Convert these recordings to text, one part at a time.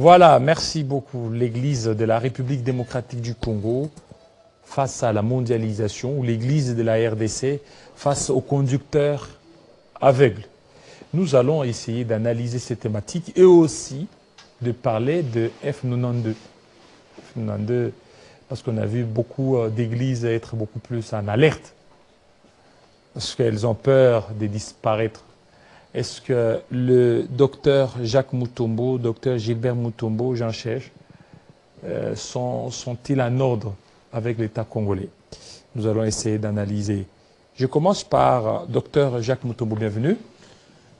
Voilà, merci beaucoup. L'Église de la République démocratique du Congo face à la mondialisation, ou l'Église de la RDC face aux conducteurs aveugles. Nous allons essayer d'analyser ces thématiques et aussi de parler de F92. F92, parce qu'on a vu beaucoup d'églises être beaucoup plus en alerte, parce qu'elles ont peur de disparaître. Est-ce que le docteur Jacques Moutombo, docteur Gilbert Moutombo, Jean Chèche, sont-ils en ordre avec l'État congolais? Nous allons essayer d'analyser. Je commence par docteur Jacques Moutombo, bienvenue.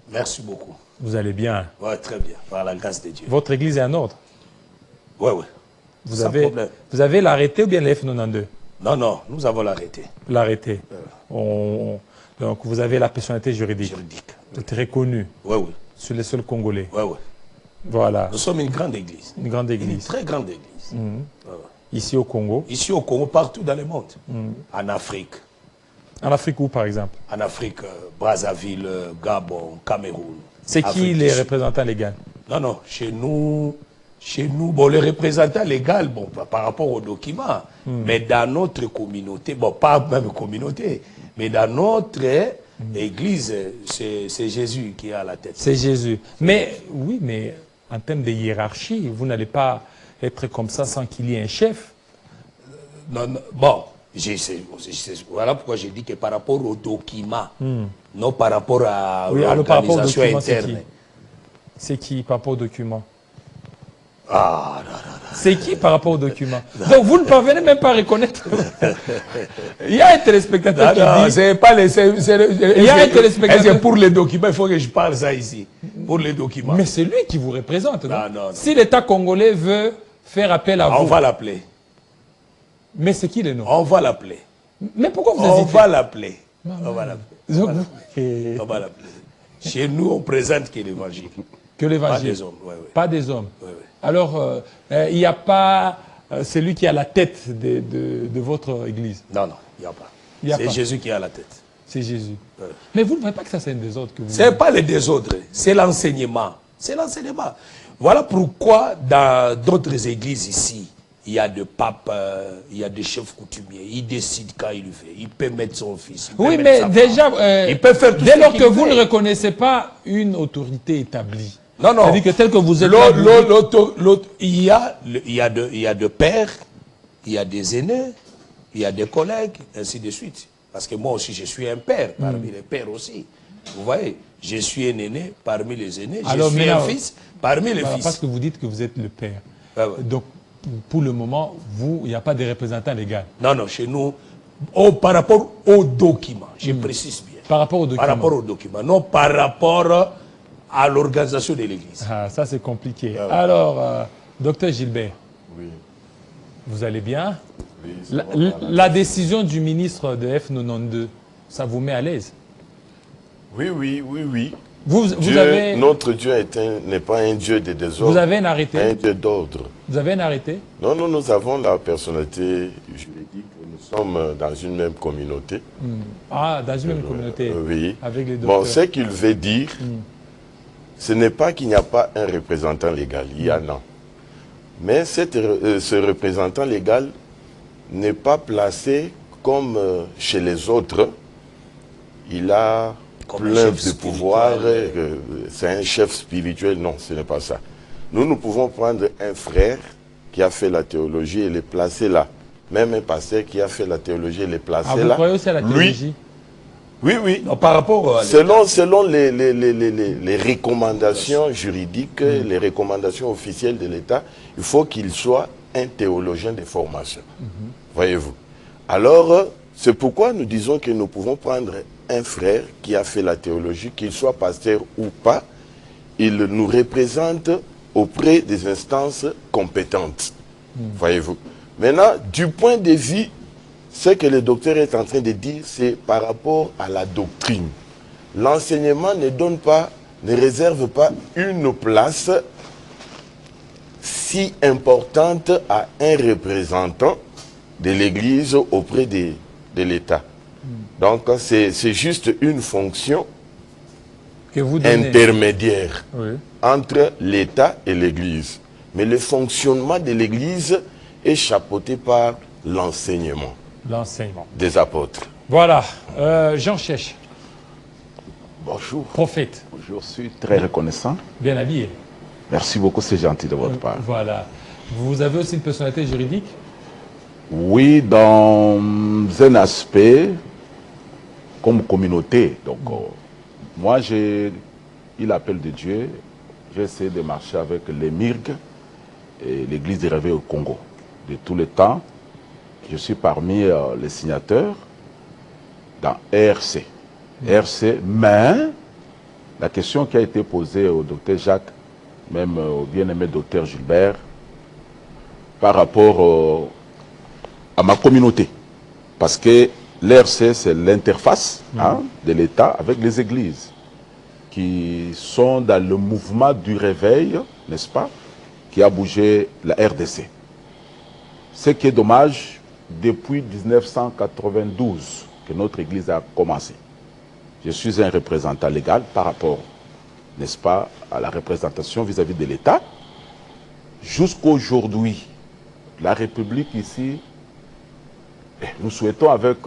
Merci beaucoup. Vous allez bien? Oui, très bien, par la grâce de Dieu. Votre église est en ordre? Oui, oui. Vous avez l'arrêté ou bien le F92? Non, non, nous avons l'arrêté. L'arrêté. Donc vous avez la personnalité juridique. C'est reconnu. Oui, oui. Sur les seuls Congolais. Oui, oui. Voilà. Nous sommes une grande église. Une grande église. Une très grande église. Mmh. Ici au Congo? Ici au Congo, partout dans le monde. En Afrique. En Afrique où, par exemple? En Afrique, Brazzaville, Gabon, Cameroun. C'est qui les représentants légaux? Non, non, chez nous, bon, les représentants légaux, bon, par rapport aux documents, mais dans notre communauté, bon, pas même communauté, mais dans notre église, c'est Jésus qui est à la tête. C'est Jésus. Mais, oui, mais en termes de hiérarchie, vous n'allez pas être comme ça sans qu'il y ait un chef. Non, non, bon, voilà pourquoi j'ai dit que par rapport aux documents, non par rapport à l'organisation interne. C'est qui par rapport aux documents? Ah, non, non, non. C'est qui par rapport aux documents? Donc vous ne parvenez même pas à reconnaître. Il y a un téléspectateur qui dit... c'est pas les... Il y a un téléspectateur... Pour les documents, il faut que je parle ça ici. Pour les documents. Mais c'est lui qui vous représente, non? Non, non, non. Si l'État congolais veut faire appel à vous... On va l'appeler. Mais c'est qui le nom? On va l'appeler. Mais pourquoi vous hésitez? On va l'appeler. On va l'appeler. On va l'appeler. Chez nous, on présente que l'évangile. Que l'évangile. Pas des hommes. Ouais, ouais. Pas des hommes. Ouais, ouais. Alors, il n'y a pas celui qui est à la tête de votre église? Non, non, il n'y a pas. C'est Jésus qui est à la tête. C'est Jésus. Ouais. Mais vous ne voyez pas que ça c'est un désordre que vous... Ce n'est pas le désordre, c'est l'enseignement. C'est l'enseignement. Voilà pourquoi dans d'autres églises ici, il y a des papes, il y a des chefs coutumiers. Ils décident quand il le fait. Il peut mettre son fils. Oui, mais déjà, il peut faire tout dès lors que vous ne reconnaissez pas une autorité établie, non, non. c'est-à-dire que tel que vous êtes il y a de pères, il y a des aînés, il y a des collègues, ainsi de suite. Parce que moi aussi, je suis un père, parmi les pères aussi. Vous voyez, je suis un aîné parmi les aînés, je suis un fils parmi les fils. Parce que vous dites que vous êtes le père. Ah ouais. Donc, pour le moment, il n'y a pas de représentant légal. Non, non, chez nous, par rapport aux documents, je précise bien. Par rapport aux documents. Par rapport aux documents, non par rapport à l'organisation de l'Église. Ah, ça c'est compliqué. Ah ouais. Alors, docteur Gilbert, oui. Vous allez bien? Oui, la décision du ministre de F92, ça vous met à l'aise? Oui, oui, oui, oui. Notre Dieu n'est pas un Dieu de désordre. Vous avez un arrêté? Un Dieu d'ordre. Vous avez un arrêté? Non, non, nous avons la personnalité juridique. Nous sommes dans une même communauté. Ah, dans une même communauté? Oui. Avec les docteurs. Bon, ce qu'il veut dire, ce n'est pas qu'il n'y a pas un représentant légal. Il y en a. Mais ce représentant légal n'est pas placé comme chez les autres. Il a plein de pouvoir, c'est un chef spirituel. Non, ce n'est pas ça. Nous pouvons prendre un frère qui a fait la théologie et le placer là. Même un pasteur qui a fait la théologie et le placer là. Vous croyez aussi à la théologie? Oui, oui. Non, par rapport à selon les recommandations juridiques, les recommandations officielles de l'État, il faut qu'il soit un théologien de formation. Voyez-vous. Alors, c'est pourquoi nous disons que nous pouvons prendre un frère qui a fait la théologie, qu'il soit pasteur ou pas, il nous représente auprès des instances compétentes. Voyez-vous. Maintenant, du point de vue, ce que le docteur est en train de dire, c'est par rapport à la doctrine. L'enseignement ne réserve pas une place si importante à un représentant de l'Église auprès de l'État. Donc, c'est juste une fonction intermédiaire entre l'État et l'Église. Mais le fonctionnement de l'Église est chapeauté par l'enseignement des apôtres. Voilà. Jean Chèche. Bonjour. Prophète. Je suis très reconnaissant. Bien habillé. Merci beaucoup, c'est gentil de votre part. Voilà. Vous avez aussi une personnalité juridique? Oui, dans un aspect comme communauté. Donc, moi, j'ai eu l'appel de Dieu. J'ai essayé de marcher avec les MIRG et l'Église des Réveils au Congo. De tous les temps, je suis parmi les signataires dans RC. RC, mais la question qui a été posée au docteur Jacques, même au bien-aimé docteur Gilbert, par rapport à ma communauté. Parce que l'RC, c'est l'interface de l'État avec les églises qui sont dans le mouvement du réveil, n'est-ce pas, qui a bougé la RDC. Ce qui est dommage, depuis 1992 que notre église a commencé. Je suis un représentant légal par rapport, n'est-ce pas, à la représentation vis-à-vis de l'État. Jusqu'aujourd'hui, la République ici, nous souhaitons avec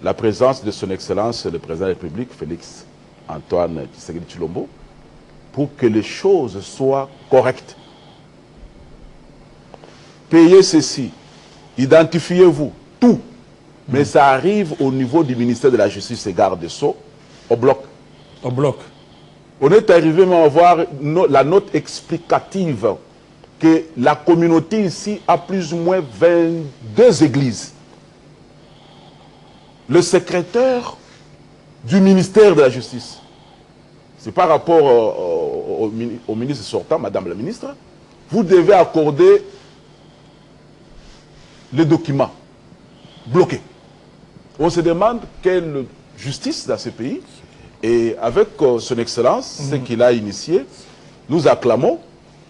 la présence de son Excellence, le Président de la République, Félix Antoine Tshisekedi Tshilombo, pour que les choses soient correctes. Payez ceci, identifiez-vous, tout. Mais ça arrive au niveau du ministère de la Justice et Garde des Sceaux, au bloc. Au bloc. On est arrivé même à voir la note explicative que la communauté ici a plus ou moins 22 églises. Le secrétaire du ministère de la Justice, c'est par rapport au ministre sortant, Madame la ministre, vous devez accorder les documents bloqués. On se demande quelle justice dans ce pays. Et avec son Excellence, ce qu'il a initié, nous acclamons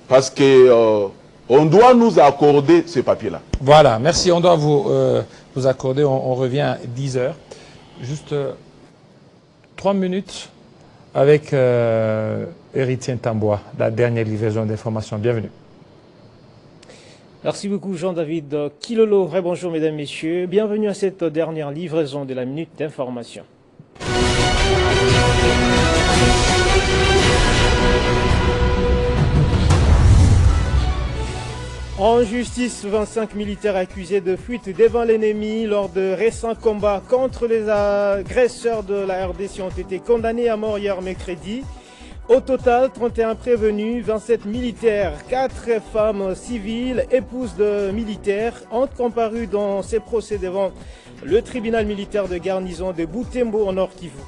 parce que on doit nous accorder ces papiers-là. Voilà, merci. On doit vous accorder, on revient à 10 heures. Juste 3 minutes avec Héritier Ntamboua, la dernière livraison d'informations. Bienvenue. Merci beaucoup Jean-David Kilolo. Bonjour mesdames, messieurs. Bienvenue à cette dernière livraison de la Minute d'information. En justice, 25 militaires accusés de fuite devant l'ennemi lors de récents combats contre les agresseurs de la RDC ont été condamnés à mort hier mercredi. Au total, 31 prévenus, 27 militaires, 4 femmes civiles, épouses de militaires, ont comparu dans ces procès devant le tribunal militaire de garnison de Butembo au Nord Kivu.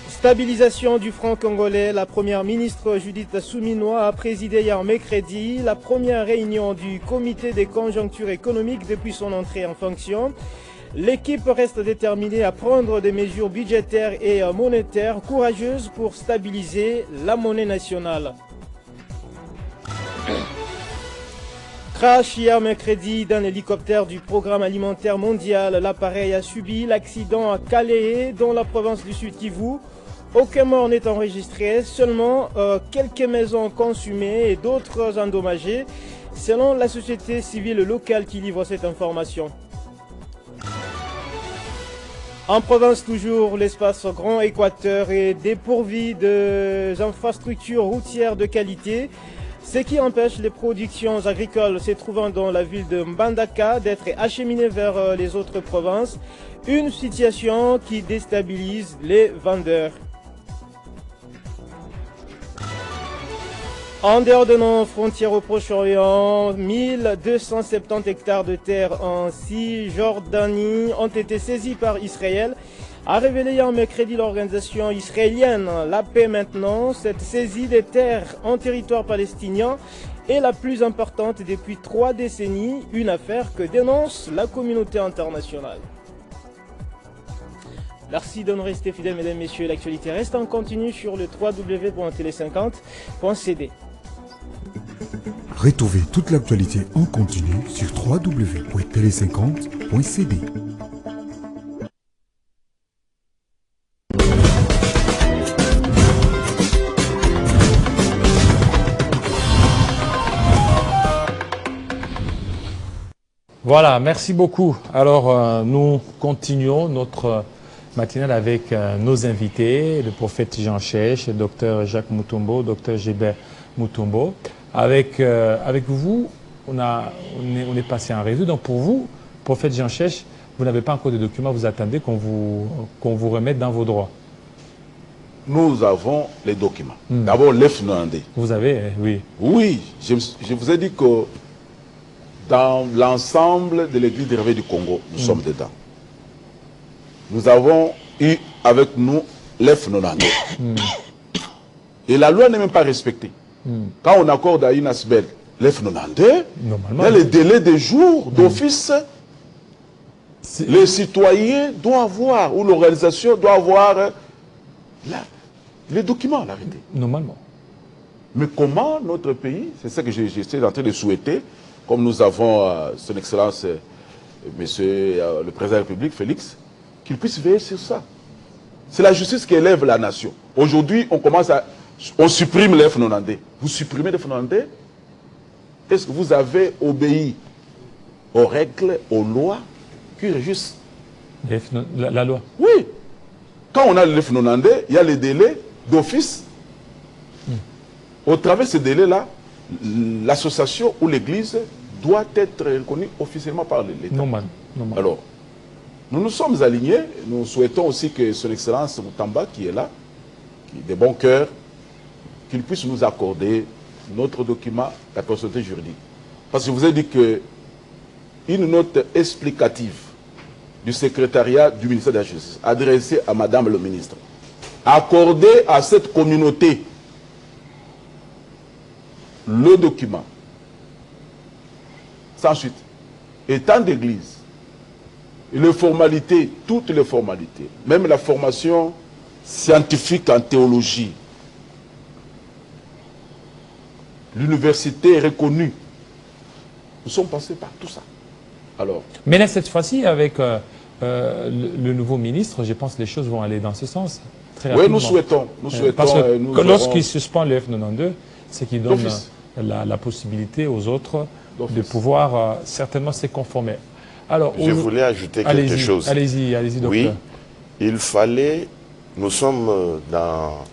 Stabilisation du franc congolais, la première ministre Judith Suminwa a présidé hier mercredi la première réunion du comité des conjonctures économiques depuis son entrée en fonction. L'équipe reste déterminée à prendre des mesures budgétaires et monétaires courageuses pour stabiliser la monnaie nationale. Crash hier mercredi d'un hélicoptère du Programme alimentaire mondial. L'appareil a subi l'accident à Calais, dans la province du Sud Kivu. Aucun mort n'est enregistré, seulement quelques maisons consumées et d'autres endommagées, selon la société civile locale qui livre cette information. En province toujours, l'espace Grand Équateur est dépourvu d'infrastructures routières de qualité, ce qui empêche les productions agricoles se trouvant dans la ville de Mbandaka d'être acheminées vers les autres provinces, une situation qui déstabilise les vendeurs. En dehors de nos frontières au Proche-Orient, 1270 hectares de terre en Cisjordanie ont été saisis par Israël, a révélé hier mercredi l'organisation israélienne La Paix Maintenant. Cette saisie des terres en territoire palestinien est la plus importante depuis 3 décennies, une affaire que dénonce la communauté internationale. Merci de nous rester fidèles, mesdames, messieurs. L'actualité reste en continu sur le www.tele50.cd. Retrouvez toute l'actualité en continu sur www.tele50.cd. Voilà, merci beaucoup. Alors, nous continuons notre matinale avec nos invités, le prophète Jean Chech, le docteur Jacques Mutombo, docteur Gilbert Mutombo. Avec vous, on est passé en revue. Donc pour vous, prophète Jean Chech, vous n'avez pas encore de documents, vous attendez qu'on vous remette dans vos droits. Nous avons les documents. D'abord, l'EF90. Vous avez, oui. Oui, je vous ai dit que dans l'ensemble de l'Église des Réveils du Congo, nous sommes dedans. Nous avons eu avec nous l'EF90. Et la loi n'est même pas respectée. Quand on accorde à une ASBEL l'F92, il y a les délais de jours d'office. Les citoyens doivent avoir, ou l'organisation doit avoir les documents, l'arrêté. Normalement. Mais comment notre pays, c'est ça que j'étais en train de souhaiter, comme nous avons son Excellence, Monsieur le Président de la République, Félix, qu'il puisse veiller sur ça. C'est la justice qui élève la nation. Aujourd'hui, on supprime les F90. Vous supprimez les F90? Est-ce que vous avez obéi aux règles, aux lois qui régissent la loi? Oui. Quand on a le F90, il y a les délais d'office. Au travers de ces délais-là, l'association ou l'église doit être reconnue officiellement par l'État. Normal. Alors, nous nous sommes alignés. Nous souhaitons aussi que son Excellence Mutamba, qui est là, qui est de bon cœur, qu'il puisse nous accorder notre document, la personnalité juridique. Parce que je vous ai dit que une note explicative du secrétariat du ministère de la Justice, adressée à Madame le ministre, accordée à cette communauté le document, sans suite, étant d'église, les formalités, toutes les formalités, même la formation scientifique en théologie, l'université est reconnue. Nous sommes passés par tout ça. Alors, mais là, cette fois-ci, avec le nouveau ministre, je pense que les choses vont aller dans ce sens. Très rapidement. Oui, nous souhaitons. Parce que lorsqu'il suspend le F92, c'est qu'il donne la possibilité aux autres de pouvoir certainement se conformer. Alors, je voulais ajouter quelque chose. Allez-y, docteur. Oui, il fallait... Nous sommes dans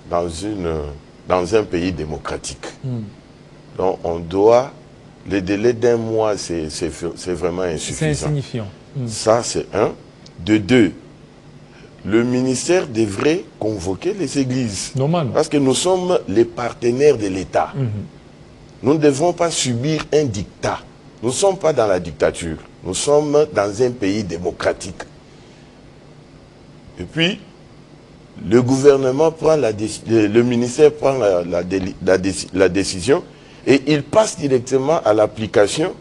un pays démocratique. Donc, on doit... Les délais d'un mois, c'est vraiment insuffisant. C'est insignifiant. Ça, c'est un. De deux, le ministère devrait convoquer les églises. Normalement. Parce que nous sommes les partenaires de l'État. Nous ne devons pas subir un dictat. Nous ne sommes pas dans la dictature. Nous sommes dans un pays démocratique. Et puis, le gouvernement prend le ministère prend la décision et il passe directement à l'application.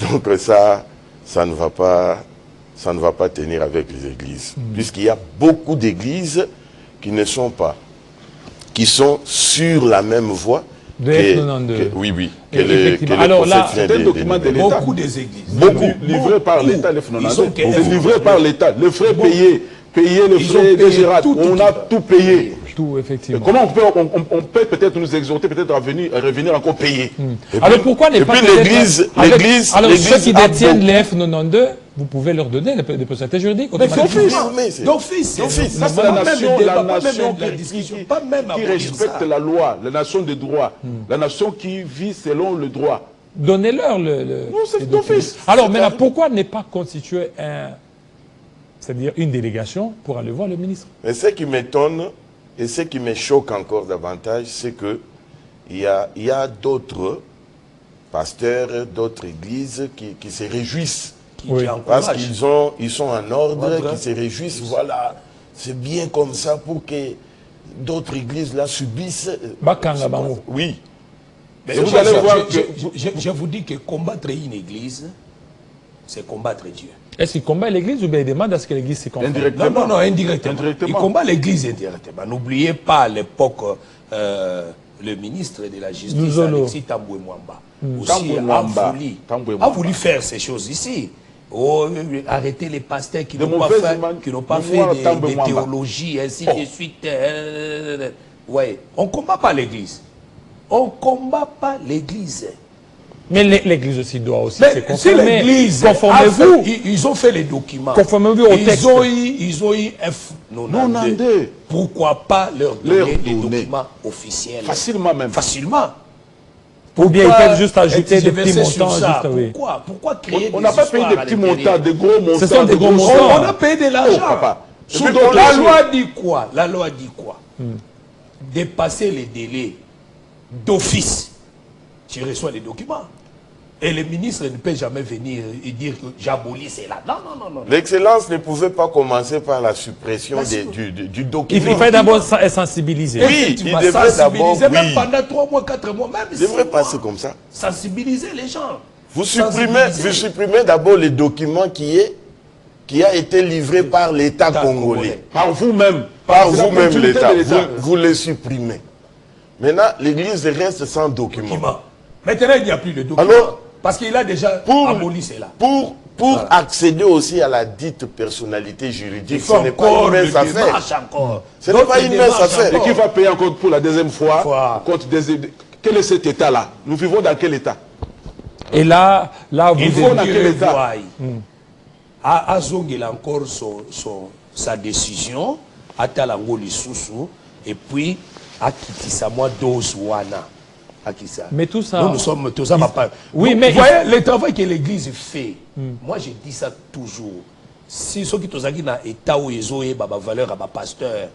Donc ça ne va pas tenir avec les églises. Puisqu'il y a beaucoup d'églises qui sont sur la même voie. Oui. Alors là, c'est un document de l'État. Beaucoup des églises. Beaucoup livrés par l'État, les F92. C'est livré par l'État. Les frais payés, les frais de Gérard, on a tout payé. Tout, effectivement. Et comment on peut peut-être nous exhorter, peut-être à revenir encore payer. Alors pourquoi n'est pas l'église... Alors ceux qui détiennent les F92, vous pouvez leur donner des possibilités juridiques. D'office. Ça, c'est la nation qui respecte la loi, la nation de droit, la nation qui vit selon le droit. Donnez-leur Non, c'est d'office. Alors maintenant, pourquoi n'est pas constitué c'est-à-dire une délégation pour aller voir le ministre? Mais ce qui m'étonne et ce qui me choque encore davantage, c'est qu'il y a d'autres pasteurs, d'autres églises qui se réjouissent. Parce qu'ils sont en ordre, qui se réjouissent. Voilà, c'est bien comme ça pour que d'autres églises là subissent. Oui. Mais vous allez voir que je vous dis que combattre une église, c'est combattre Dieu. Est-ce qu'il combat l'église ou bien il demande à ce que l'église se conforme? Indirectement. Non, indirectement. Il combat l'église indirectement. N'oubliez pas à l'époque, le ministre de la Justice, Alexis Tambwe Mwamba, aussi a voulu faire ces choses ici. Arrêter les pasteurs qui n'ont pas fait de théologie, ainsi de suite. Ouais. On ne combat pas l'église. On ne combat pas l'église. Mais l'Église aussi doit aussi se Mais si conformer. l'Église, Conformez-vous. ils ont fait les documents. Conformez-vous au texte. Ils ont eu F92. Pourquoi pas leur donner les documents officiels? Facilement même. Facilement. Ou bien ils peuvent juste ajouter des tergiverser petits sur montants. ça? Juste, oui. Pourquoi créer On des n'a pas payé histoires des à petits l'intérieur? montants, des gros montants. Ce sont des gros grosses montants. sommes. On a payé de l'argent. Oh, papa. Sous d'autres la choses. loi dit quoi? La loi dit quoi? Dépasser les délais d'office, tu reçois les documents. Et les ministres ne peuvent jamais venir et dire que j'abolis cela. Non, non, non, non. L'excellence ne pouvait pas commencer par la suppression du document. Il fallait d'abord sensibiliser. Oui, il devrait d'abord, même oui. pendant 3 mois, 4 mois, même Il 6 devrait mois. passer comme ça. Sensibiliser les gens. Vous supprimez d'abord les documents qui a été livré par l'État congolais. Par vous-même. Par C'est la vous-même continuité l'État. de l'État. Vous les supprimez. Maintenant, l'Église reste sans documents. Maintenant, il n'y a plus de documents. Alors, parce qu'il a déjà aboli cela. Pour accéder aussi à la dite personnalité juridique, Il faut ce n'est pas encore une mince le affaire. démarche encore. Ce n'est pas une mince affaire. Et qui va payer encore pour la deuxième fois Fois. contre quel est cet État-là? Nous vivons dans quel État? Et là vous Il faut dans qu'il quel état? revoie. Il a encore sa décision, Atalango Lisusu, et puis Akitisa moi dose wana. Mais tout ça... Nous sommes tous ça. Oui, donc, mais vous voyez le travail que l'Église fait. Moi, je dis ça toujours. Si ceux qui sont dans l'État où ils ont une valeur à pasteur,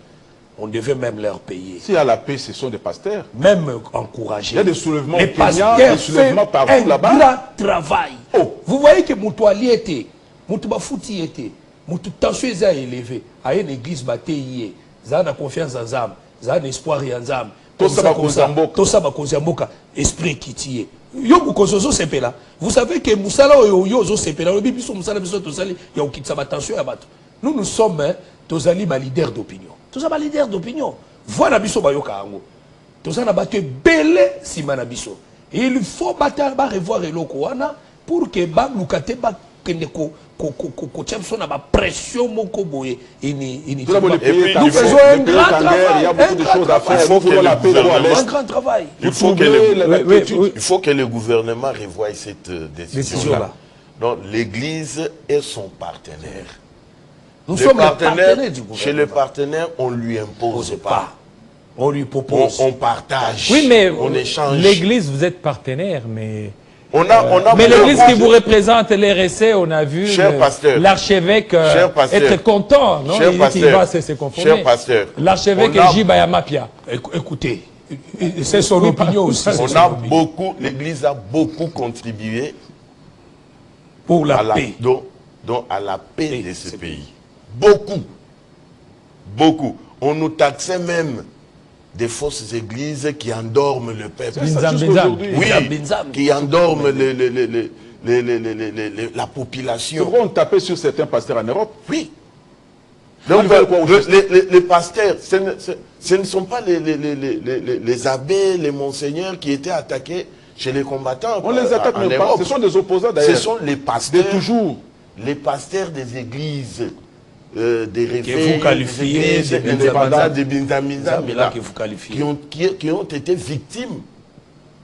on devait même leur payer. S'il y a la paix, ce sont des pasteurs. Même encourager. Il y a des soulèvements Les au Kenya, pasteurs des soulèvements font partout un là-bas. grand travail. Oh. Vous voyez que Moutouali était, Moutoubafuti était, Moutou tension est élevé. À une église bataillée, ça a confiance en Zam, ça a espoir en Zam. Tout ça va causer esprit qui tire. Yo bukozozo sepela. Vous savez que Moussala yo zo sepela. Le bibi so Moussala biso to sali ya okitsa tension ya bato. Nous sommes tozali ba leader d'opinion. Tous ça ba leader d'opinion. Voilà biso ba yoka ango. Tous na bato belé simana biso. Il faut battre ba revoir eloko wana pour que ba lukate ba kende ko na ba pression moko boye ini Nous faisons un grand travail. Il y a beaucoup de choses à faire. Il faut que la paix un grand travail. Il faut que le gouvernement revoie cette décision-là. Donc l'Église est son partenaire. Nous sommes les partenaires du gouvernement. Chez le partenaire, on ne lui impose pas. On lui propose. On partage. Oui, mais on échange. l'Église, vous êtes partenaire, mais... Mais l'Église qui vous représente, l'RSC, on a vu l'archevêque être content, non? Il va se conformer. Cher pasteur, l'archevêque Jibaya Mapia. Écoutez, c'est son opinion aussi. L'Église a beaucoup contribué pour la paix. Donc à la paix de ce pays. Beaucoup. Beaucoup. On nous taxait même des fausses églises qui endorment le peuple. Oui, qui endorment la population. Pourquoi on tapait sur certains pasteurs en Europe? Oui. Donc, les pasteurs, ce ne sont pas les abbés, les monseigneurs qui étaient attaqués chez les combattants. On les attaque même pas. Ce sont des opposants d'ailleurs. Ce sont les pasteurs. De toujours. Les pasteurs des églises. Des réveils, que vous qualifiez des indépendants, des Binzamizam, qui ont été victimes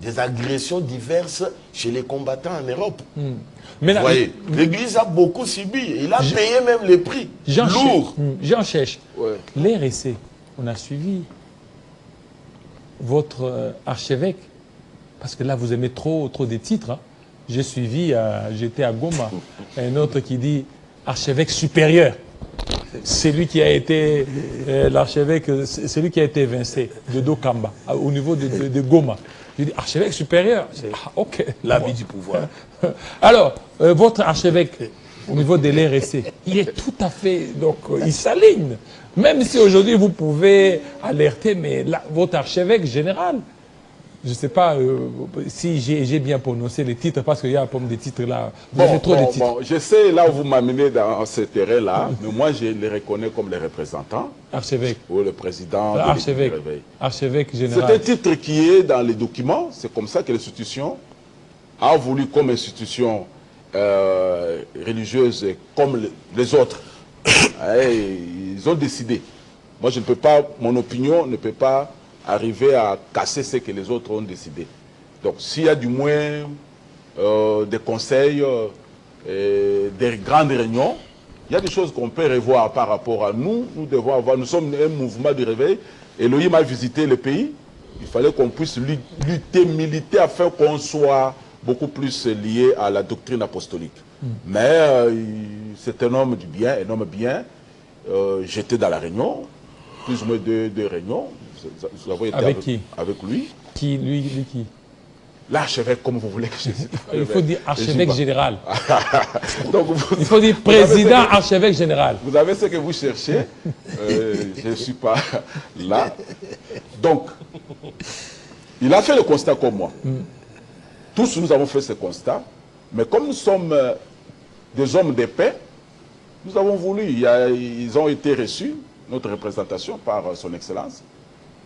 des agressions diverses chez les combattants en Europe. Vous voyez, l'Église a beaucoup subi. Il a payé même les prix lourds. Jean Chèche, l'RSC, on a suivi votre archevêque, parce que là vous aimez trop des titres. Hein. J'ai suivi, j'étais à Goma, un autre qui dit archevêque supérieur. C'est lui qui a été l'archevêque, c'est lui qui a été évincé de Dokamba, au niveau de Goma. Je dis archevêque supérieur. Ok. L'habit du pouvoir. Alors, votre archevêque, au niveau de l'RSC, il est tout à fait. Donc, il s'aligne. Même si aujourd'hui vous pouvez alerter, mais là, votre archevêque général, je ne sais pas si j'ai bien prononcé les titres, parce qu'il y a un peu des titres là. Vous avez trop de titres. Bon, je sais là où vous m'amenez dans ce terrain-là, mais moi je les reconnais comme les représentants. Archevêque. Ou le président. Archevêque. Archevêque général. C'est un titre qui est dans les documents. C'est comme ça que l'institution a voulu, comme institution religieuse, comme les autres. Ils ont décidé. Moi, je ne peux pas, mon opinion ne peut pas arriver à casser ce que les autres ont décidé. Donc, s'il y a du moins des conseils, des grandes réunions. Il y a des choses qu'on peut revoir par rapport à nous. Nous devons avoir, nous sommes un mouvement de réveil. Elohim a visité le pays. Il fallait qu'on puisse lutter, militer afin qu'on soit beaucoup plus lié à la doctrine apostolique. Mais c'est un homme du bien, un homme bien. J'étais dans la réunion, plus ou moins deux réunions. Nous avons été avec qui? Avec lui. Qui, lui qui? L'archevêque, comme vous voulez que je dise. Il faut dire archevêque général. Donc, il faut dire président archevêque général. Vous avez ce que vous cherchez. Je ne suis pas là. Donc, il a fait le constat comme moi. Tous nous avons fait ce constat. Mais comme nous sommes des hommes de paix, nous avons voulu. Ils ont été reçus, notre représentation, par son Excellence.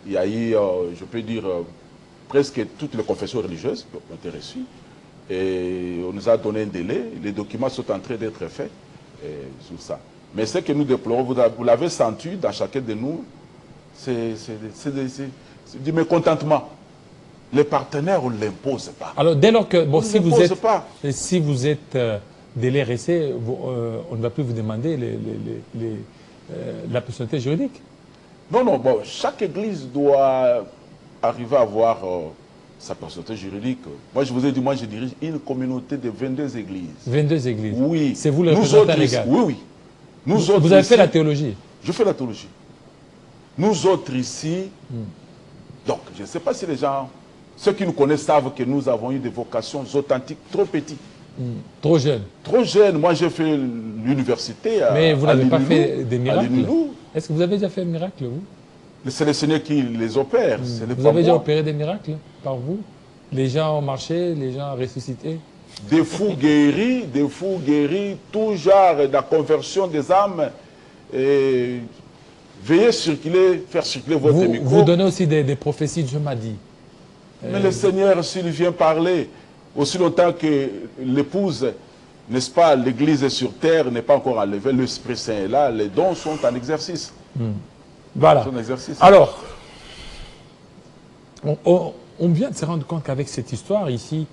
Il y a eu, je peux dire, presque toutes les confessions religieuses ont été reçues. Et on nous a donné un délai. Les documents sont en train d'être faits sur ça. Mais ce que nous déplorons, vous l'avez senti dans chacun de nous, c'est du mécontentement. Les partenaires, on ne l'impose pas. Alors, dès lors que, bon, si vous êtes de l'RSC, on ne va plus vous demander la personnalité juridique. Non, non, bon, chaque église doit arriver à avoir sa personnalité juridique. Moi, je vous ai dit, moi, je dirige une communauté de 22 églises. 22 églises? Oui. C'est vous le représentant légal? Oui, oui. Nous autres vous avez ici, fait la théologie? Je fais la théologie. Nous autres ici, donc, je ne sais pas si les gens, ceux qui nous connaissent savent que nous avons eu des vocations authentiques trop petites. Trop jeunes? Trop jeunes. Moi, j'ai fait l'université à Mais vous n'avez pas fait des miracles? Est-ce que vous avez déjà fait un miracle, vous? C'est le Seigneur qui les opère. Vous avez déjà opéré des miracles par vous? Les gens ont marché, les gens ont ressuscité? Des fous guéris, tout genre de la conversion des âmes. Et veuillez circuler, faire circuler votre micro. Vous donnez aussi des prophéties, Dieu m'a dit. Mais le Seigneur, s'il vient parler, aussi longtemps que l'épouse, n'est-ce pas, l'église est sur terre, n'est pas encore enlevée, l'Esprit Saint est là, les dons sont en exercice. Voilà. Alors, on vient de se rendre compte qu'avec cette histoire ici,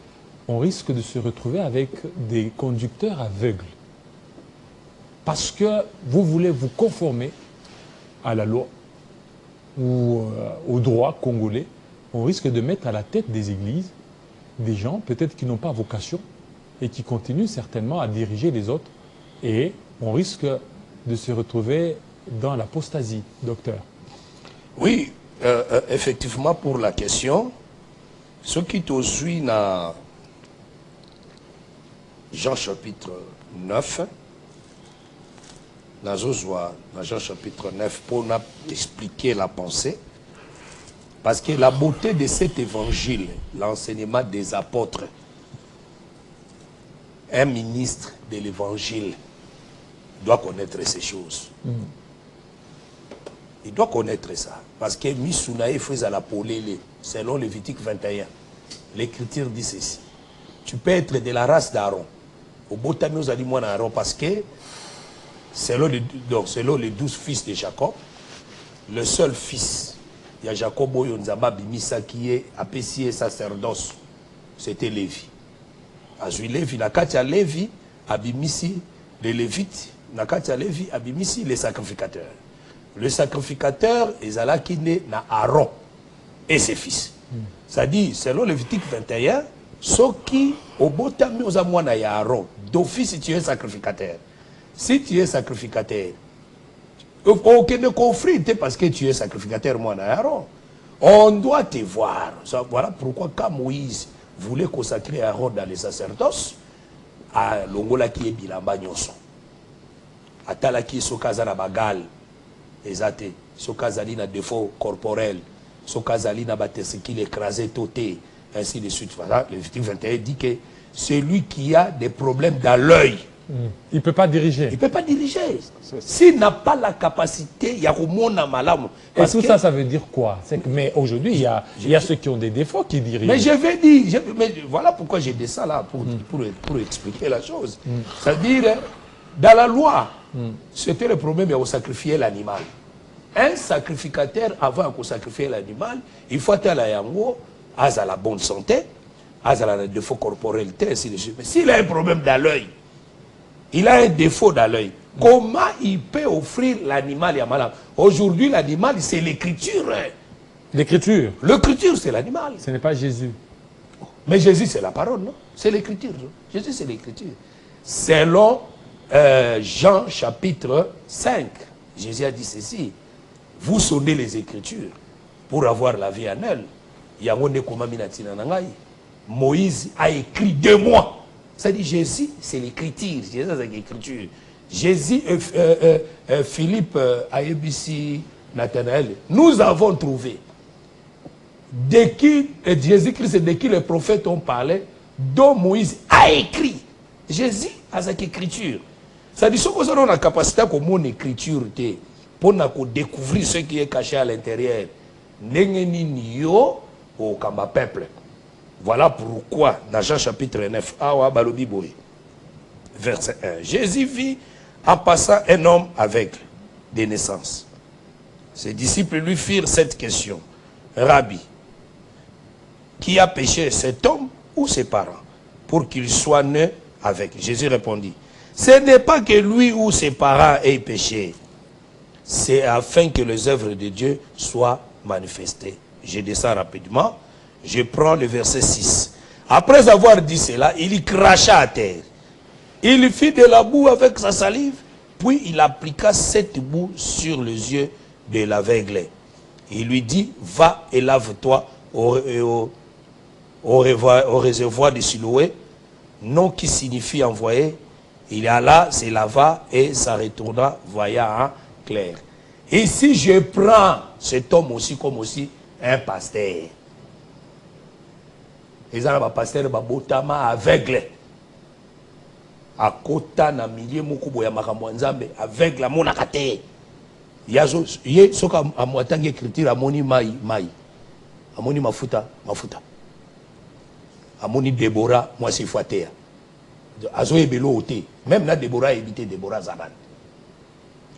on risque de se retrouver avec des conducteurs aveugles. Parce que vous voulez vous conformer à la loi ou au droit congolais. On risque de mettre à la tête des églises des gens peut-être qui n'ont pas vocation et qui continuent certainement à diriger les autres. Et on risque de se retrouver dans l'apostasie, docteur. Oui, effectivement, pour la question, ce qui te suit dans Jean chapitre 9, dans Jean chapitre 9, pour expliquer la pensée, parce que la beauté de cet évangile, l'enseignement des apôtres, un ministre de l'évangile doit connaître ces choses. Il doit connaître ça. Parce que Misunaï faisait la polélé, selon Lévitique 21. L'Écriture dit ceci. Tu peux être de la race d'Aaron. Au Botami, nous a dit moi Aaron, parce que selon les 12 fils de Jacob, le seul fils, il y a Jacob Oyonzamba Bimisa qui est apprécié sacerdoce, c'était Lévi. Azui Lévi, Nakatia Lévi, Abimisi, les Lévites, Nakatia Lévi, Abimisi, les sacrificateurs. Le sacrificateur est là qui naît na Aaron et ses fils. C'est-à-dire, selon Lévitique 21, ceux qui, au Botami, aux amours ya Aaron, d'office, si tu es sacrificateur. Si tu es sacrificateur, aucun conflit, parce que tu es sacrificateur, moi, Aaron. On doit te voir. Voilà pourquoi, quand Moïse voulait consacrer Aaron dans les sacerdoces, à Longola qui est Bilamba Nyonso, à Tala qui est Sokazana Bagal, Ezate, Sokazali na défaut corporel, Sokazali na batesi qui l'écrasait toté, ainsi de suite. Voilà, le Lévitique 21 dit que celui qui a des problèmes dans l'œil, il ne peut pas diriger. Il ne peut pas diriger. S'il n'a pas la capacité, il y a au malamu. Et tout ça, ça veut dire quoi? Mais aujourd'hui, il y a ceux qui ont des défauts qui dirigent. Mais je vais dire, voilà pourquoi j'ai dit ça là, pour expliquer la chose. C'est-à-dire, dans la loi, c'était le problème de sacrifier l'animal. Un sacrificateur, avant de sacrifier l'animal, il faut être à la yango, à la bonne santé, azala un défaut corporel, ainsi de suite. Mais s'il a un problème dans l'œil, il a un défaut dans l'œil, comment il peut offrir l'animal à malade? Aujourd'hui, l'animal, c'est l'écriture. L'écriture. L'écriture, c'est l'animal. Ce n'est pas Jésus. Mais Jésus, c'est la parole, non? C'est l'écriture. Jésus, c'est l'écriture. Selon Jean chapitre 5, Jésus a dit ceci. Vous sondez les écritures pour avoir la vie en elle. Moïse a écrit de moi. Ça dit Jésus, c'est l'écriture. Jésus, c'est l'écriture. Jésus, Philippe, Ayebisi, Nathanaël, nous avons trouvé. De qui Jésus-Christ, de qui les prophètes ont parlé, dont Moïse a écrit. Jésus a cette écriture. Ça dit, ce que nous avons la capacité comme mon écriture pour découvrir ce qui est caché à l'intérieur. Nengenio au Kamba peuple. Voilà pourquoi, dans Jean chapitre 9, verset 1, Jésus vit en passant un homme aveugle de naissance. Ses disciples lui firent cette question. Rabbi, qui a péché, cet homme ou ses parents, pour qu'il soit né avec? Jésus répondit, ce n'est pas que lui ou ses parents aient péché, c'est afin que les œuvres de Dieu soient manifestées. Je descends rapidement, je prends le verset 6. Après avoir dit cela, il y cracha à terre. Il fit de la boue avec sa salive, puis il appliqua cette boue sur les yeux de l'aveugle. Il lui dit, va et lave-toi au réservoir de Siloé, nom qui signifie envoyé. Il alla, se lava et ça retourna voyant en clair. Et si je prends cet homme aussi comme aussi un pasteur, ils ont un pasteur babotama aveugle. À kota na milieu mukubo ya makambo nzambe aveugle la monakate. Yazo ye soka amwatangi écriture amoni mai amoni mafuta amoni Déborah moi c'est foité azo ebelo oté même na Déborah a évité Déborah Zanan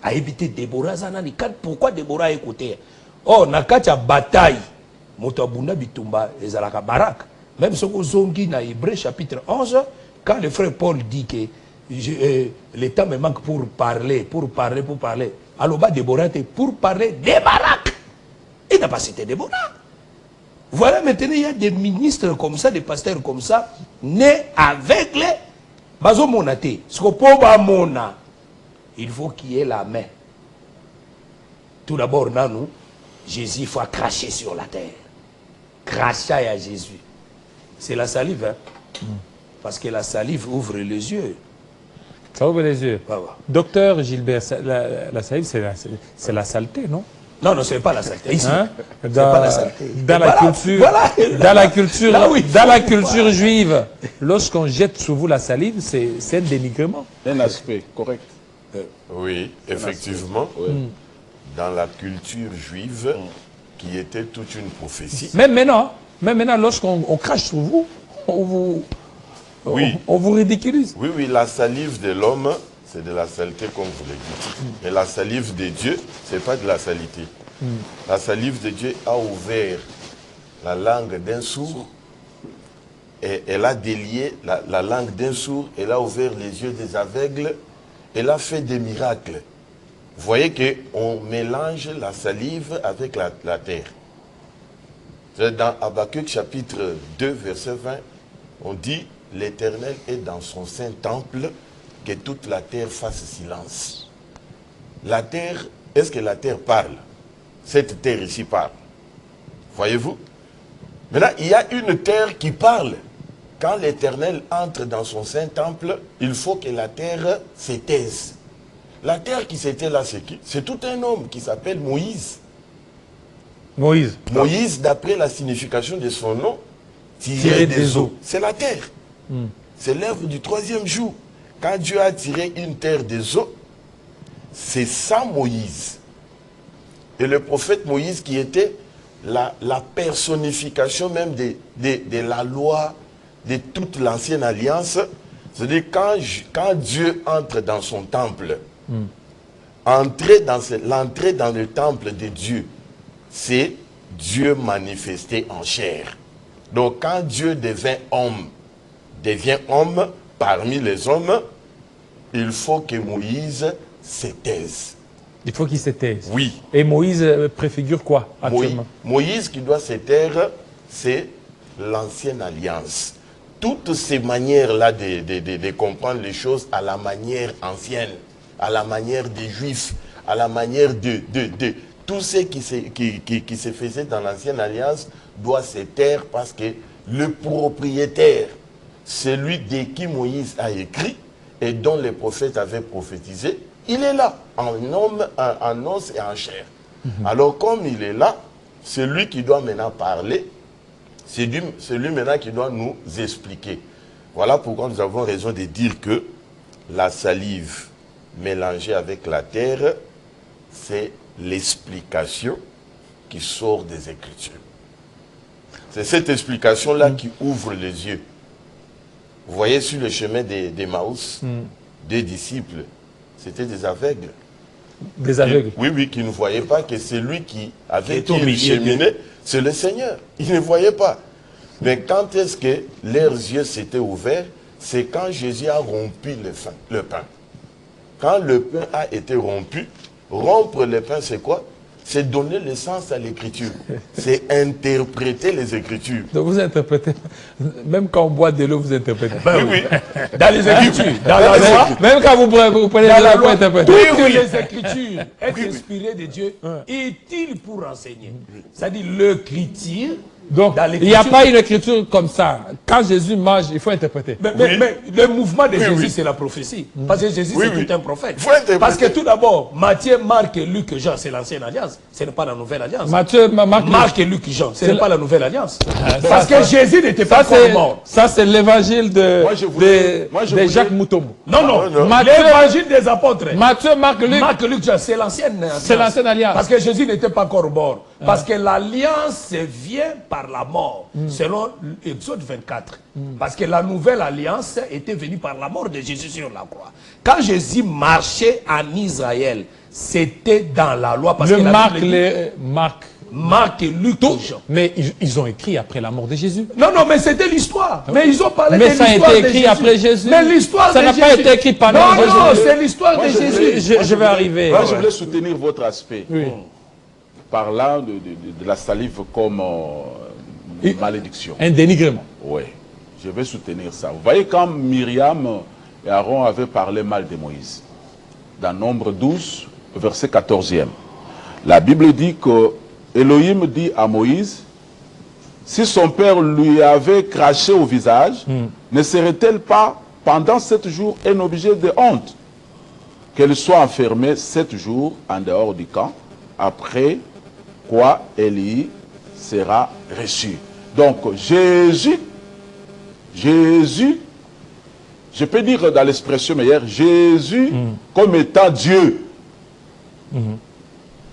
a évité Déborah Zanan. Pourquoi Déborah a écouté? Oh na katia bataille moto abunda bitumba ezalaka barak. Même ce que zongi na Hébreu chapitre 11, quand le frère Paul dit que le temps me manque pour parler. Alors bas Déborah pour parler des Barak. Il n'a pas cité Déborah. Voilà maintenant il y a des ministres comme ça, des pasteurs comme ça, nés aveugles. Bazo monate. Ce que pour mona, il faut qu'il y ait la main. Tout d'abord, nous, Jésus, il faut cracher sur la terre. Cracher à Jésus. C'est la salive, hein? Parce que la salive ouvre les yeux. Ça ouvre les yeux. Ah, ouais. Docteur Gilbert, la salive, c'est la saleté, non? Non, non, ce n'est pas la saleté. Ici, hein? c'est pas la saleté. Dans la culture, voilà. Dans la culture juive, lorsqu'on jette sur vous la salive, c'est un dénigrement. Un aspect, correct. Oui, effectivement. Oui. Dans la culture juive, qui était toute une prophétie. Même maintenant, lorsqu'on crache sur vous, on vous ridiculise. Oui, oui, la salive de l'homme, c'est de la saleté, comme vous l'avez dit. Mais la salive de Dieu, ce n'est pas de la saleté. La salive de Dieu a ouvert la langue d'un sourd. Et elle a délié la langue d'un sourd. Elle a ouvert les yeux des aveugles. Elle a fait des miracles. Vous voyez qu'on mélange la salive avec la terre. Dans Habakkuk chapitre 2, verset 20, on dit « L'Éternel est dans son saint temple, que toute la terre fasse silence. » La terre, est-ce que la terre parle? Cette terre ici parle. Voyez-vous? Maintenant, il y a une terre qui parle. Quand l'Éternel entre dans son saint temple, il faut que la terre se taise. La terre qui s'était là, c'est qui? C'est tout un homme qui s'appelle Moïse. Moïse, d'après la signification de son nom, tiré des eaux. C'est la terre. C'est l'œuvre du 3e jour. Quand Dieu a tiré une terre des eaux, c'est ça Moïse. Et le prophète Moïse qui était la personnification même de la loi, de toute l'ancienne alliance. C'est-à-dire quand Dieu entre dans son temple, l'entrée dans le temple de Dieu, c'est Dieu manifesté en chair. Donc quand Dieu devient homme parmi les hommes, il faut que Moïse se taise. Il faut qu'il se taise. Oui. Et Moïse préfigure quoi actuellement? Moïse qui doit se taire, c'est l'ancienne alliance. Toutes ces manières-là de comprendre les choses à la manière ancienne, à la manière des Juifs, à la manière de tout ce qui se faisait dans l'ancienne alliance doit se taire parce que le propriétaire, celui de qui Moïse a écrit et dont les prophètes avaient prophétisé, il est là, en homme, en os et en chair. Alors comme il est là, c'est lui qui doit maintenant parler, c'est lui maintenant qui doit nous expliquer. Voilà pourquoi nous avons raison de dire que la salive mélangée avec la terre, c'est l'explication qui sort des Écritures. C'est cette explication-là qui ouvre les yeux. Vous voyez sur le chemin d'Emmaüs, des disciples, c'était des aveugles. Des aveugles. Oui, oui, qui ne voyaient pas que c'est lui qui avait qui cheminait, c'est le Seigneur. Ils ne voyaient pas. Mais quand est-ce que leurs yeux s'étaient ouverts? C'est quand Jésus a rompu le pain. Quand le pain a été rompu, rompre le pain, c'est quoi? C'est donner le sens à l'écriture. C'est interpréter les Écritures. Donc vous interprétez, même quand on boit de l'eau, vous interprétez. Ben oui. Dans les Écritures, dans Même- la loi. Même quand vous prenez de l'eau pour interpréter. Toutes les Écritures est inspirée de Dieu, est-il pour enseigner? C'est-à-dire l'écriture. Donc, Dans il n'y a l'écriture- pas une écriture comme ça. Quand Jésus mange, il faut interpréter. Mais le mouvement de Jésus, oui. c'est la prophétie. Parce que Jésus, Oui, c'est oui. tout un prophète. Il faut interpréter. Parce que tout d'abord, Matthieu, Marc, Luc et Jean, c'est l'ancienne alliance. Ce n'est pas la nouvelle alliance. Matthieu, Marc, Marc et Luc et Jean, ce C'est n'est pas la nouvelle alliance. ça, Parce que ça- Jésus n'était ça, pas encore mort. c'est l'évangile de, Moi, je voulais- de Jacques Moutombo. Non, non. Matthieu- L'évangile des apôtres. Matthieu, Marc, Luc, Marc et Luc, Jean, c'est l'ancienne alliance. c'est l'ancienne alliance. Parce que Jésus n'était pas encore mort. Parce que l'alliance vient par la mort, selon Exode 24. Parce que la nouvelle alliance était venue par la mort de Jésus sur la croix. Quand Jésus marchait en Israël, c'était dans la loi. Parce Le que la Marc, Bible dit, Marc et Luc et Jean. mais ils ont écrit après la mort de Jésus. Non, non, mais c'était l'histoire. Mais ils ont parlé Mais de ça a l'histoire été de écrit Jésus. après Jésus. Mais l'histoire Ça de n'a Jésus. pas été écrit pendant Non, Jésus. non, c'est l'histoire de Moi, je Jésus. voulais- Je vais arriver. Moi, je voulais soutenir votre aspect. Oui. Parlant de la salive comme malédiction. Un dénigrement. Oui, je vais soutenir ça. Vous voyez, quand Myriam et Aaron avaient parlé mal de Moïse, dans Nombre 12, verset 14e, la Bible dit que Elohim dit à Moïse, si son père lui avait craché au visage, ne serait-elle pas, pendant 7 jours, un objet de honte qu'elle soit enfermée 7 jours en dehors du camp, après quoi Élie sera reçu. Donc Jésus, je peux dire dans l'expression meilleure, Jésus comme étant Dieu,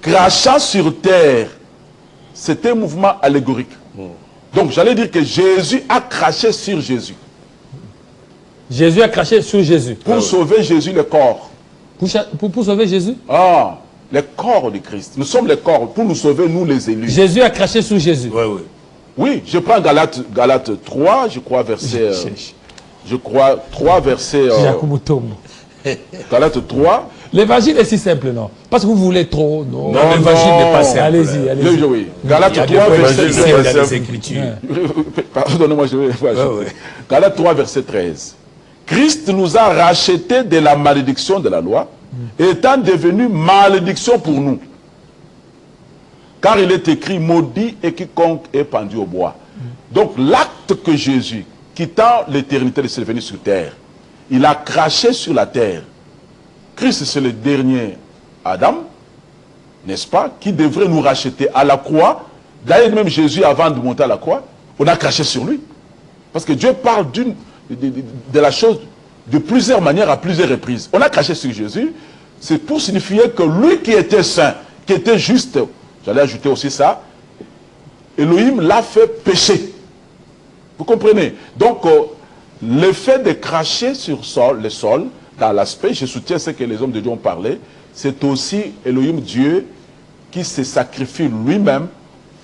crachant sur terre, c'était un mouvement allégorique. Donc j'allais dire que Jésus a craché sur Jésus. Jésus a craché sur Jésus. Pour sauver Jésus le corps. Pour sauver Jésus. Ah, le corps de Christ. Nous sommes le corps pour nous sauver, nous les élus. Jésus a craché sur Jésus. Oui, oui. Oui, je prends Galates 3, je crois verset... je crois 3 verset... Jacques Moutombo. Galates 3. L'évangile est si simple, non? Parce que vous voulez trop, non? Non, l'évangile n'est pas simple. Allez-y, allez-y. Oui. Il y a Galates des 3 points verset difficiles 13. dans les Écritures. Pardonnez-moi, je vais... ouais. Galates 3 verset 13. Christ nous a rachetés de la malédiction de la loi, étant devenu malédiction pour nous. Car il est écrit, maudit et quiconque est pendu au bois. Donc l'acte que Jésus, quittant l'éternité de s'est venu sur terre, il a craché sur la terre. Christ, c'est le dernier Adam, n'est-ce pas, qui devrait nous racheter à la croix. D'ailleurs, même Jésus, avant de monter à la croix, on a craché sur lui. Parce que Dieu parle de la chose de plusieurs manières, à plusieurs reprises. On a craché sur Jésus, c'est pour signifier que lui qui était saint, qui était juste, j'allais ajouter aussi ça, Elohim l'a fait pécher. Vous comprenez? Donc, le fait de cracher sur le sol, dans l'aspect, je soutiens ce que les hommes de Dieu ont parlé, c'est aussi Elohim Dieu qui se sacrifie lui-même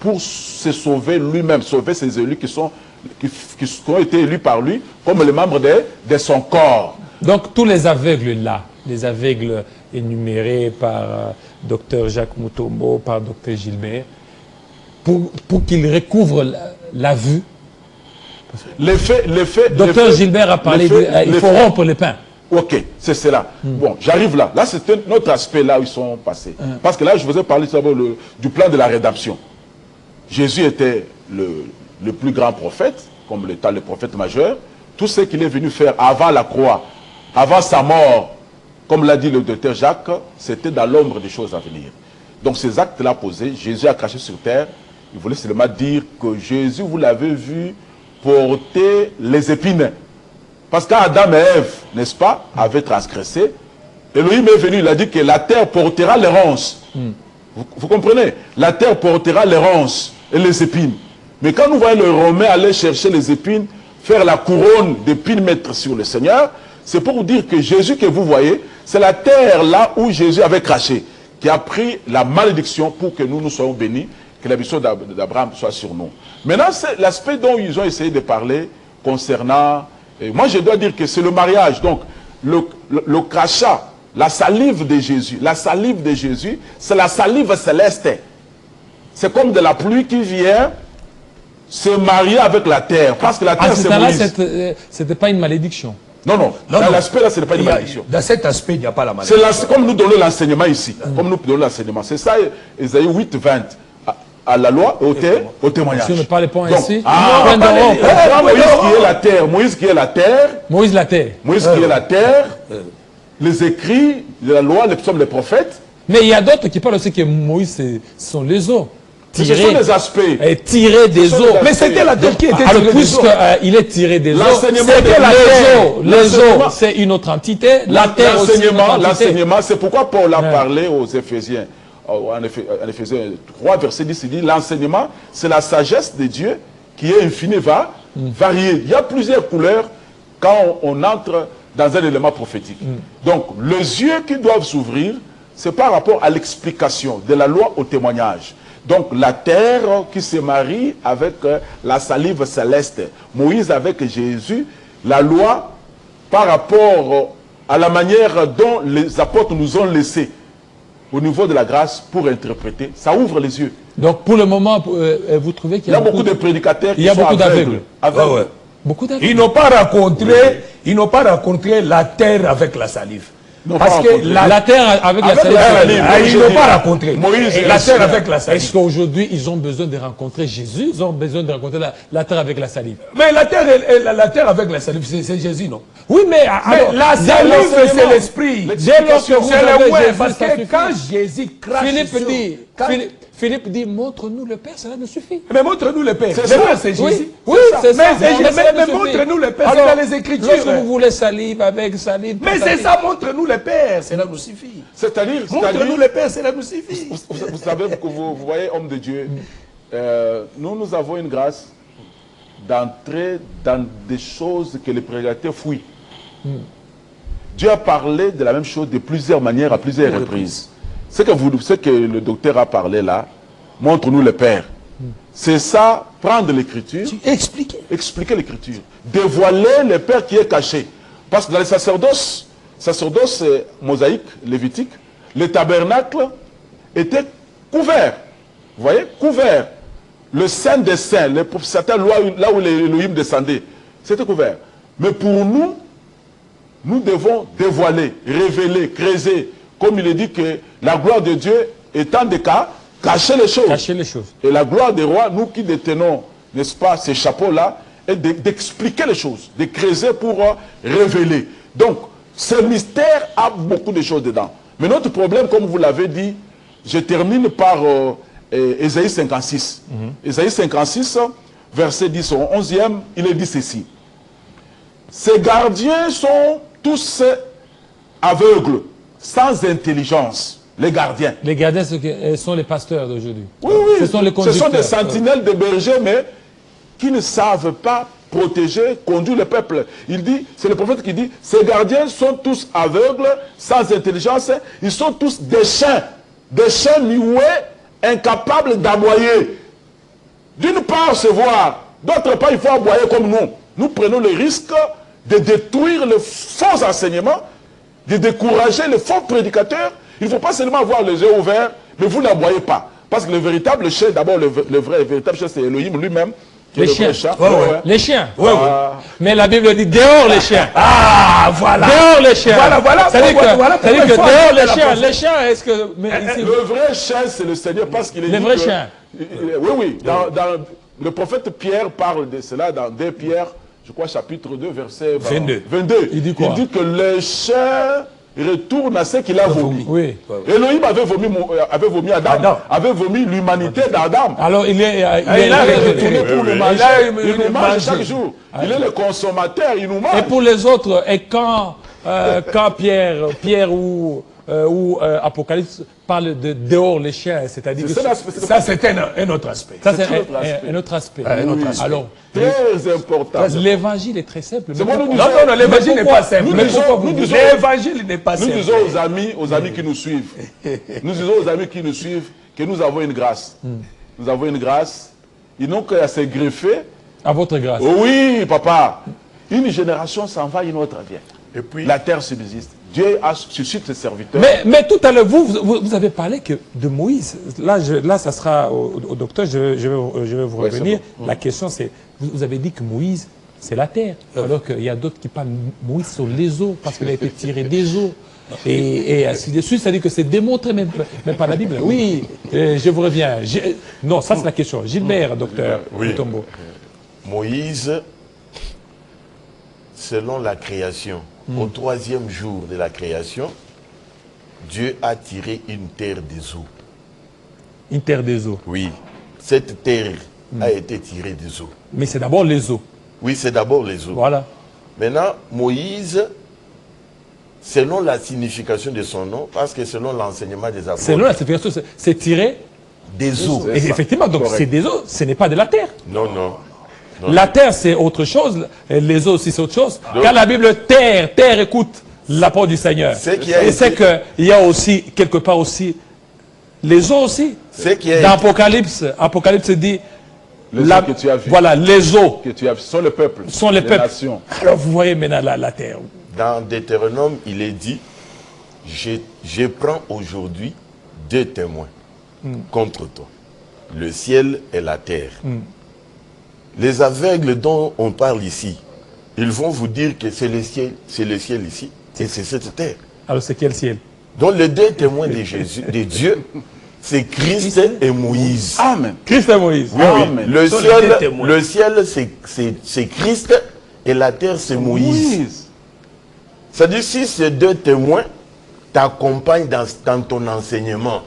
pour se sauver lui-même, sauver ses élus qui ont été élus par lui comme les membres de son corps. Donc tous les aveugles là, les aveugles énumérés par Dr Jacques Mutombo, par Dr Gilbert, pour qu'ils recouvrent la vue. Dr Gilbert a parlé il faut rompre les pains. Ok, c'est cela. Bon, j'arrive là. Là, c'est un autre aspect là où ils sont passés. Parce que là, je vous ai parlé du plan de la rédemption. Jésus était le plus grand prophète, comme l'état le prophète majeur. Tout ce qu'il est venu faire avant la croix, avant sa mort, comme l'a dit le docteur Jacques, c'était dans l'ombre des choses à venir. Donc ces actes-là posés, Jésus a craché sur terre. Il voulait seulement dire que Jésus, vous l'avez vu porter les épines. Parce qu'Adam et Ève, n'est-ce pas, avaient transgressé. Elohim est venu, il a dit que la terre portera les ronces. Vous comprenez? La terre portera les ronces et les épines. Mais quand nous voyons le Romain aller chercher les épines, faire la couronne d'épines, mettre sur le Seigneur, c'est pour vous dire que Jésus que vous voyez, c'est la terre là où Jésus avait craché, qui a pris la malédiction pour que nous soyons bénis, que la bénédiction d'Abraham soit sur nous. Maintenant, c'est l'aspect dont ils ont essayé de parler concernant... Et moi, je dois dire que c'est le mariage. Donc, le crachat, la salive de Jésus, c'est la salive céleste. C'est comme de la pluie qui vient se marier avec la terre. Parce que la terre, c'est Moïse. C'était pas une malédiction. Non. Dans l'aspect là, ce n'est pas une malédiction. Dans cet aspect, il n'y a pas la malédiction. C'est comme nous donnons l'enseignement ici. Comme nous donnons l'enseignement. C'est ça, Ésaïe 8, 20. À la loi et au témoignage. Si on ne parle pas ainsi, Moïse qui est la terre, Moïse la terre. Moïse qui est la terre, les écrits de la loi, les psaumes, les prophètes. Mais il y a d'autres qui parlent aussi que Moïse, ce sont les eaux. Ce sont des aspects. Tiré des eaux. Mais c'était la terre qui était alors, tirée des eaux. Il est tiré des eaux. Les eaux, c'est une autre entité. La terre aussi, l'enseignement, c'est pourquoi Paul a parlé aux Éphésiens. En Éphésiens 3, verset 10, il dit l'enseignement, c'est la sagesse de Dieu qui est infinie, variée. Il y a plusieurs couleurs quand on entre dans un élément prophétique. Donc, les yeux qui doivent s'ouvrir, c'est par rapport à l'explication de la loi au témoignage. Donc, la terre qui se marie avec la salive céleste. Moïse avec Jésus, la loi par rapport à la manière dont les apôtres nous ont laissé au niveau de la grâce pour interpréter, ça ouvre les yeux. Donc pour le moment, vous trouvez qu'il y a beaucoup de prédicateurs qui sont aveugles. Beaucoup d'aveugles. Ils n'ont pas rencontré la terre avec la salive. Non, parce que la terre avec la salive, ils n'ont pas rencontré la terre avec la salive. Est-ce qu'aujourd'hui, ils ont besoin de rencontrer Jésus? Ils ont besoin de rencontrer la terre avec la salive? Mais la terre avec la salive, c'est Jésus, non? Oui, mais alors, la salive, c'est l'esprit. Dès lors que vous avez Jésus, parce que quand Jésus crache Philippe dit, montre-nous le Père, cela nous suffit. Mais montre-nous le Père. Le Père, c'est Jésus. Oui, c'est ça. Mais montre-nous le Père, c'est dans les Écritures. Lorsque vous voulez salive avec salive. Mais c'est ça, montre-nous le Père, cela nous suffit. C'est-à-dire, montre-nous le Père, cela nous suffit. Vous savez que vous voyez, homme de Dieu, nous avons une grâce d'entrer dans des choses que les prédicateurs fuient. Dieu a parlé de la même chose de plusieurs manières, à plusieurs reprises. Ce que le docteur a parlé là, montre-nous le Père. C'est ça, prendre l'écriture, expliquer l'écriture, dévoiler le Père qui est caché. Parce que dans les sacerdoces mosaïques, lévitiques, le tabernacle était couvert. Vous voyez, couvert. Le Saint des Saints, certaines lois, là où l'Élohim descendait, c'était couvert. Mais pour nous, nous devons dévoiler, révéler, creuser. Comme il est dit que la gloire de Dieu étant des cas, cacher les choses. Cacher les choses. Et la gloire des rois, nous qui détenons, n'est-ce pas, ces chapeaux-là, est d'expliquer les choses, de creuser pour révéler. Donc, ce mystère a beaucoup de choses dedans. Mais notre problème, comme vous l'avez dit, je termine par Ésaïe 56. Ésaïe 56, verset 10 au 11e, il est dit ceci. Ces gardiens sont tous aveugles, sans intelligence, les gardiens. Les gardiens sont les pasteurs d'aujourd'hui. Oui, oui, ce sont les conducteurs. Ce sont des sentinelles de bergers, mais qui ne savent pas protéger, conduire le peuple. Il dit, c'est le prophète qui dit, ces gardiens sont tous aveugles, sans intelligence, ils sont tous des chiens muets, incapables d'aboyer. D'une part, se voir. D'autre part, il faut aboyer comme nous. Nous prenons le risque de détruire les faux enseignements, de décourager les faux prédicateurs. Il ne faut pas seulement avoir les yeux ouverts, mais vous n'aboyez pas. Parce que le véritable chien, d'abord, le véritable chien, c'est Elohim lui-même. Les chiens. Les chiens. Mais la Bible dit dehors les chiens. Ah, voilà. Dehors les chiens. Voilà. C'est-à-dire que dehors les chiens, est-ce que... Le vrai chien, c'est le Seigneur parce qu'il est... Le vrai chien. Oui. Le prophète Pierre parle de cela dans 2 Pierre, je crois, chapitre 2, verset 22. Il dit quoi? Il dit que le chien retourne à ce qu'il a vomi. Oui. Elohim avait vomi Adam, avait vomi l'humanité d'Adam. Alors il est retourné pour nous manger. Il nous mange chaque jour. Il est le consommateur, il nous mange. Et pour les autres, et quand Pierre ou Apocalypse parle de dehors les chiens, c'est-à-dire que ça c'est un autre aspect. Ça c'est un autre aspect. Alors, très important. L'évangile est très simple. Non, l'évangile n'est pas simple. L'évangile n'est pas simple. Nous disons aux amis qui nous suivent, que nous avons une grâce. Nous avons une grâce. Ils n'ont qu'à se greffer. À votre grâce. Oui, papa. Une génération s'en va, une autre vient. Et puis, la terre subsiste. Dieu a suscité ses serviteurs. Mais tout à l'heure, vous avez parlé de Moïse. Là, ça sera au docteur, je vais vous revenir. Bon. La question, c'est, vous avez dit que Moïse, c'est la terre. Alors qu'il y a d'autres qui parlent Moïse sur les eaux, parce qu'il a été tiré des eaux. Et ainsi de suite, c'est-à-dire que c'est démontré même par la Bible. Oui, je vous reviens. Non, ça c'est la question. Gilbert, docteur Mutombo. Moïse, selon la création, au 3e jour de la création, Dieu a tiré une terre des eaux. Une terre des eaux? Oui. Cette terre a été tirée des eaux. Mais c'est d'abord les eaux. Oui, c'est d'abord les eaux. Voilà. Maintenant, Moïse, selon la signification de son nom, parce que selon l'enseignement des apôtres... Selon la signification, c'est tiré des eaux. Et effectivement, donc c'est des eaux, ce n'est pas de la terre. Non. La terre, c'est autre chose. Les eaux aussi, c'est autre chose. Donc, quand la Bible terre écoute l'apport du Seigneur. C'est qu'il y a aussi, quelque part aussi, les eaux aussi. Dans Apocalypse dit, les eaux que tu as vues. Voilà, les eaux. Que tu as vues sont le peuple. Sont les peuples. Nations. Alors vous voyez maintenant la terre. Dans Deutéronome, il est dit, je prends aujourd'hui 2 témoins contre toi. Le ciel et la terre. Les aveugles dont on parle ici, ils vont vous dire que c'est le ciel ici, et c'est cette terre. Alors c'est quel ciel? Donc les 2 témoins de Jésus, de Dieu, c'est Christ et Moïse. Amen. Christ et Moïse. Oui, Amen. Le ciel, c'est Christ, et la terre, c'est Moïse. C'est-à-dire, si ces 2 témoins t'accompagnent dans ton enseignement,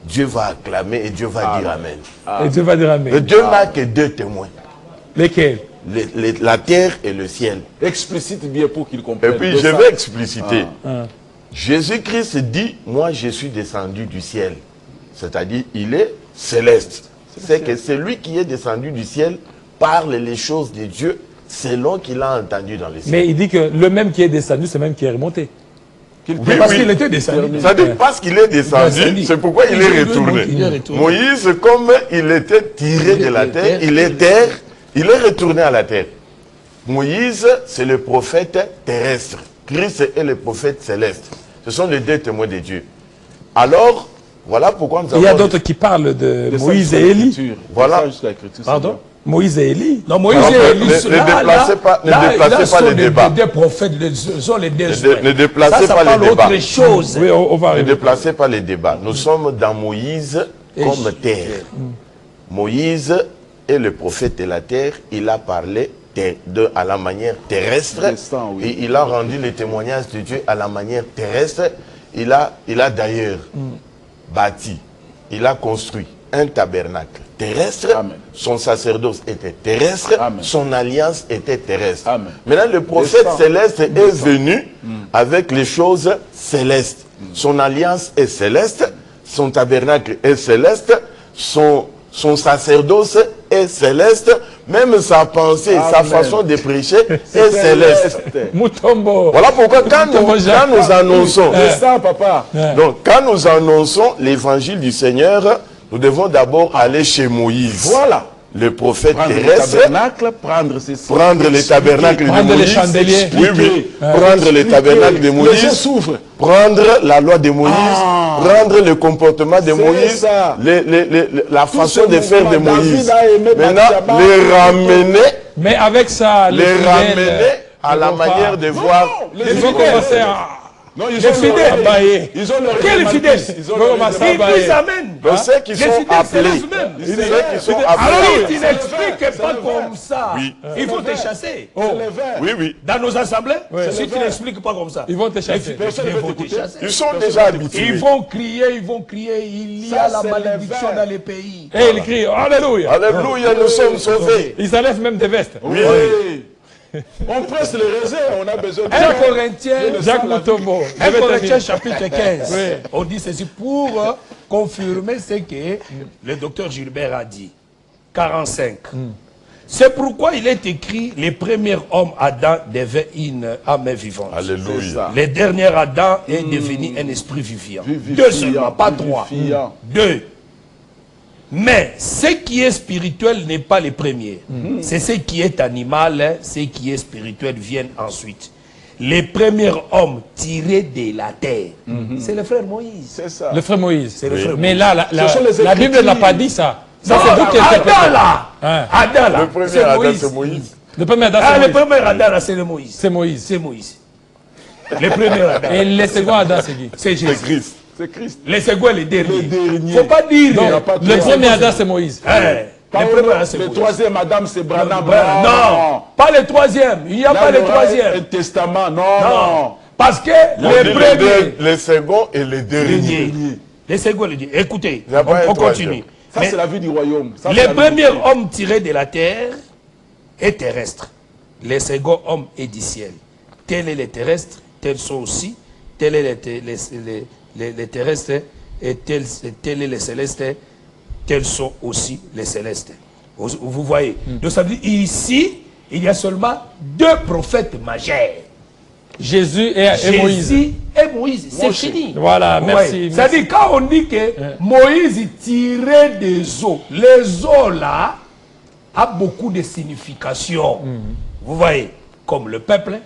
Dieu va acclamer et Dieu va dire Amen. Et Dieu va dire Amen. Et Dieu n'a que 2 témoins. Lesquels? La terre et le ciel. Explicite bien pour qu'ils comprennent. Et puis je vais expliciter. Jésus-Christ dit, moi je suis descendu du ciel. C'est-à-dire, il est céleste. C'est que celui qui est descendu du ciel parle les choses de Dieu selon qu'il a entendu dans les cieux. Mais il dit que le même qui est descendu, c'est le même qui est remonté. Parce qu'il était descendu. Ça dit parce qu'il est descendu, c'est pourquoi il est retourné. Moïse, comme il était tiré de la terre, il est retourné à la terre. Moïse, c'est le prophète terrestre. Christ est le prophète céleste. Ce sont les 2 témoins de Dieu. Alors, voilà pourquoi nous avons... Il y a d'autres qui parlent de Moïse et Élie. Voilà. Pardon? Moïse et Élie. Non, Moïse et Élie, ne déplacez pas les débats. Des prophètes, sont les 2. Ne déplacez pas les débats. Autre chose. Oui, on va ne déplacez pas les débats. Nous sommes dans Moïse comme terre. Moïse est le prophète de la terre. Il a parlé à la manière terrestre. Et il a rendu le témoignage de Dieu à la manière terrestre. Il a d'ailleurs bâti, il a construit un tabernacle terrestre. Amen. Son sacerdoce était terrestre. Amen. Son alliance était terrestre. Amen. Maintenant, le prophète céleste est venu avec les choses célestes. Son alliance est céleste, son tabernacle est céleste, son sacerdoce est céleste, même sa pensée, sa façon de prêcher est céleste. Voilà pourquoi quand nous annonçons, donc quand nous annonçons l'évangile du Seigneur, nous devons d'abord aller chez Moïse. Voilà. le prophète Prendre le terrestre, tabernacle, prendre ceci. prendre les tabernacles de Prendre les Moïse, chandeliers. oui, oui, prendre les tabernacles de Les yeux Moïse, s'ouvrent. prendre la loi de Moïse, Ah. prendre le comportement de C'est Moïse, ça. la façon ce de faire de mouvement, Moïse. David a aimé Maintenant, Bathsheba. les ramener, Mais avec ça, les fidèles, ramener à la ne vont pas- manière de voir. Ils vont commencer à... Non, ils Les ont fidèles. leur- Abaillés. Ils ont leur Quel élément fidèle? de plus. Ils ont Ils leur vont commencer à élément- abailler. Ils amènent. Donc ceux qui Les sont fidèles appelés, s'élèvent même. ceux qui sont Alors appelés, tu n'expliques pas comme ça. Oui. Il faut te chasser. C'est les verts. oui, oui, Dans nos assemblées, si le tu vert. n'expliques pas comme ça, Ils vont te chasser. Personne ne ils veut vont te t'écouter. chasser. ils sont déjà habitués. Ils vont crier, il y Ça, a la c'est les malédiction verts. dans les pays. Et ils crient, Alléluia. Alléluia, nous sommes sauvés. Ils enlèvent même des vestes. Oui. On presse les raisins, on a besoin de... 1 Corinthiens, Jacques Moutombo. 1 Corinthiens chapitre 15. Oui. On dit ceci pour confirmer ce que le docteur Gilbert a dit. 45. C'est pourquoi il est écrit, les premiers hommes Adam devaient une âme vivante. Alléluia. Le dernier Adam est devenu un esprit vivant. Vivifiant, Deux seulement, pas trois. vivifiant. Deux. Mais ce qui est spirituel n'est pas le premier. C'est ce qui est animal, ce qui est spirituel viennent ensuite. Les premiers hommes tirés de la terre, c'est le frère Moïse. C'est ça. Le frère Moïse. C'est le frère Mais Moïse. là, Ce sont les la Bible Écritures. n'a pas dit ça. Ça, Non, c'est vous qui interprétez. Adam là, Hein. Adam là, Le premier c'est Adam, Moïse. c'est Moïse. Le premier Adam, Ah, c'est le Moïse. premier Adam là, c'est le Moïse. C'est Moïse. C'est Moïse. Le premier Adam. Et le second Adam, c'est qui? C'est C'est Jésus. Christ. C'est Christ. Le second et le dernier. Le dernier. Faut pas dire. Non, Il y a pas de le trois. premier Adam, c'est Moïse. Hein, Pas le au- premier Adam, c'est le Moïse. troisième, madame, c'est Branham. Non, pas le troisième. Il n'y a Là, pas il y le aura troisième. Un testament. Non, Non. non. Parce que On dit le premier. le second et le dernier. Dernier. Le second et le dernier. Écoutez, Il y a pas un on troisième. continue. Ça, Mais c'est la vie du royaume. Ça, c'est les la premiers vérité. hommes tirés de la terre est terrestre. Les seconds hommes est du ciel. Tels est les terrestres, tels sont aussi. Tels est les terrestres et tels est les célestes, tels sont aussi les célestes. Vous voyez. Donc ça veut dire ici, il y a seulement deux prophètes majeurs. Jésus et Moïse. Jésus et Moïse. C'est fini. Voilà, Vous merci. voyez. C'est-à-dire quand on dit que Moïse tirait des eaux, les eaux là a beaucoup de significations. Vous voyez, comme le peuple,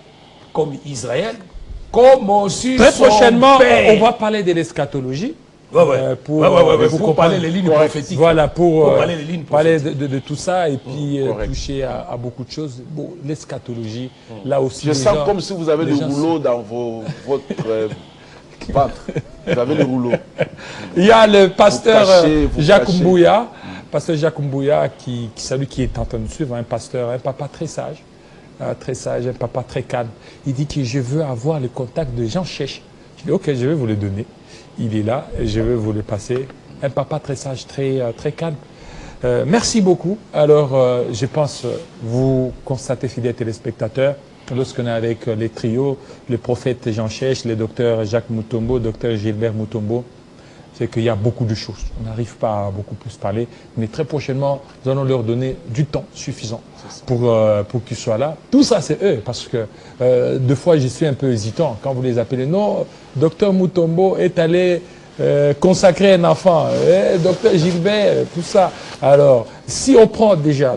comme Israël, comme aussi Très son prochainement, père. on va parler de l'eschatologie. Ouais, ouais. Pour Pour comprendre. parler les lignes prophétiques. Voilà, pour parler les lignes parler prophétiques. de tout ça et puis correct. toucher à beaucoup de choses. Bon, l'eschatologie, là aussi. Je les sens gens- comme si vous avez les des gens- rouleaux dans votre ventre. Vous avez des rouleaux. Il y a le pasteur vous Jacques cachez. Mbouya, pasteur Jacques Mbouya, qui celui qui est en train de suivre, un pasteur, un papa très sage, un papa très calme. Il dit que je veux avoir le contact de Jean Chèche. Je dis ok, je vais vous le donner. Il est là, et je vais vous le passer. Un papa très sage, très calme. Merci beaucoup. Alors, je pense, vous constatez, fidèles téléspectateurs, lorsqu'on est avec les trios, le prophète Jean Chèche, le docteur Jacques Moutombo, docteur Gilbert Moutombo, c'est qu'il y a beaucoup de choses. On n'arrive pas à beaucoup plus parler, mais très prochainement, nous allons leur donner du temps suffisant pour qu'ils soient là. Tout ça, c'est eux, parce que deux fois, je suis un peu hésitant quand vous les appelez. Non, docteur Moutombo est allé consacrer un enfant, docteur Gilbert, tout ça. Alors, si on prend déjà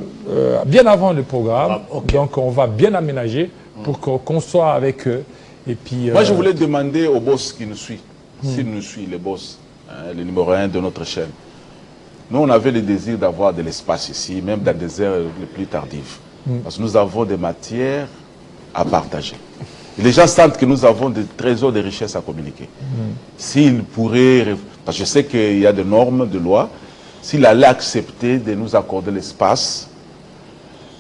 bien avant le programme, donc on va bien aménager pour qu'on soit avec eux. Et puis, Moi, je voulais demander au boss qui nous suit, s'il nous suit, le boss, hein, le numéro 1 de notre chaîne. Nous, on avait le désir d'avoir de l'espace ici, même dans des heures les plus tardives. Parce que nous avons des matières à partager. Et les gens sentent que nous avons des trésors de richesses à communiquer. S'il pourrait, parce que je sais qu'il y a des normes, de lois, s'il allait accepter de nous accorder l'espace,